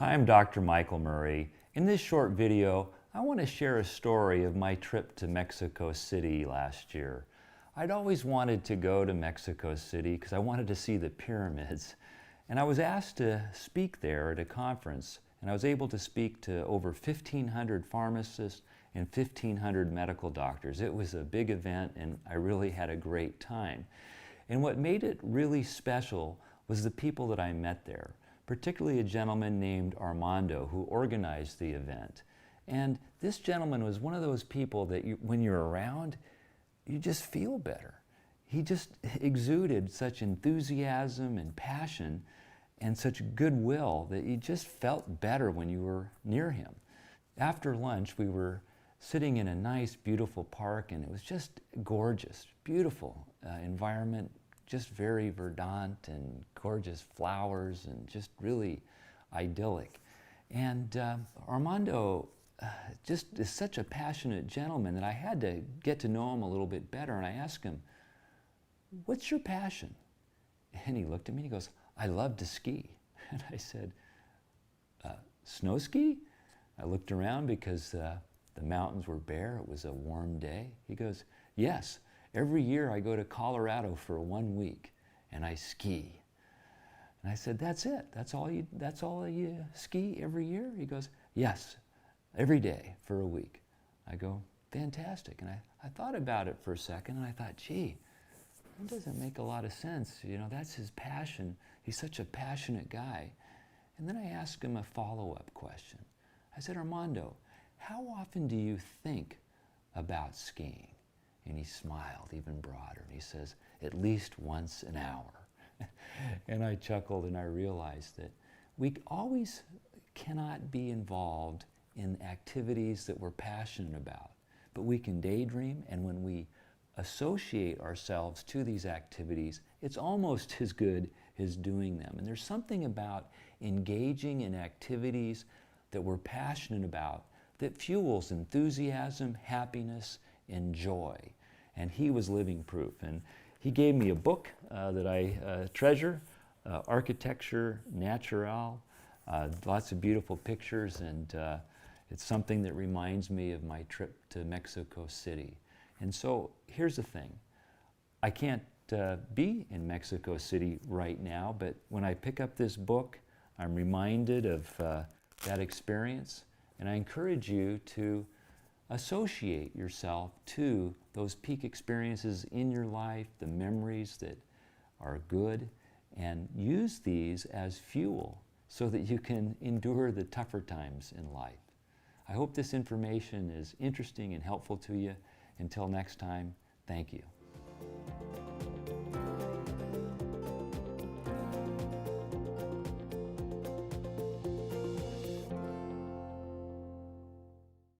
Hi, I'm Dr. Michael Murray. In this short video, I want to share a story of my trip to Mexico City last year. I'd always wanted to go to Mexico City because I wanted to see the pyramids. And I was asked to speak there at a conference, and I was able to speak to over 1,500 pharmacists and 1,500 medical doctors. It was a big event, and I really had a great time. And what made it really special was the people that I met there, particularly a gentleman named Armando who organized the event. And this gentleman was one of those people that when you're around, you just feel better. He just exuded such enthusiasm and passion and such goodwill that you just felt better when you were near him. After lunch, we were sitting in a nice, beautiful park, and it was just gorgeous, beautiful environment, just very verdant and gorgeous flowers and just really idyllic. And Armando just is such a passionate gentleman that I had to get to know him a little bit better. And I asked him, "What's your passion?" And he looked at me and he goes, "I love to ski." And I said, "Snow ski?" I looked around because the mountains were bare. It was a warm day. He goes, "Yes. Every year I go to Colorado for 1 week and I ski." And I said, "That's it? That's all you ski every year?" He goes, "Yes, every day for a week." I go, "Fantastic." And I thought about it for a second and I thought, gee, that doesn't make a lot of sense. You know, that's his passion. He's such a passionate guy. And then I asked him a follow-up question. I said, "Armando, how often do you think about skiing?" And he smiled even broader. And he says, "At least once an hour." And I chuckled and I realized that we always cannot be involved in activities that we're passionate about. But we can daydream, and when we associate ourselves to these activities, it's almost as good as doing them. And there's something about engaging in activities that we're passionate about that fuels enthusiasm, happiness, and joy. And he was living proof. And he gave me a book that I treasure, Architecture Naturale, lots of beautiful pictures, and it's something that reminds me of my trip to Mexico City. And so here's the thing. I can't be in Mexico City right now, but when I pick up this book, I'm reminded of that experience, and I encourage you to associate yourself to those peak experiences in your life, the memories that are good, and use these as fuel so that you can endure the tougher times in life. I hope this information is interesting and helpful to you. Until next time, thank you.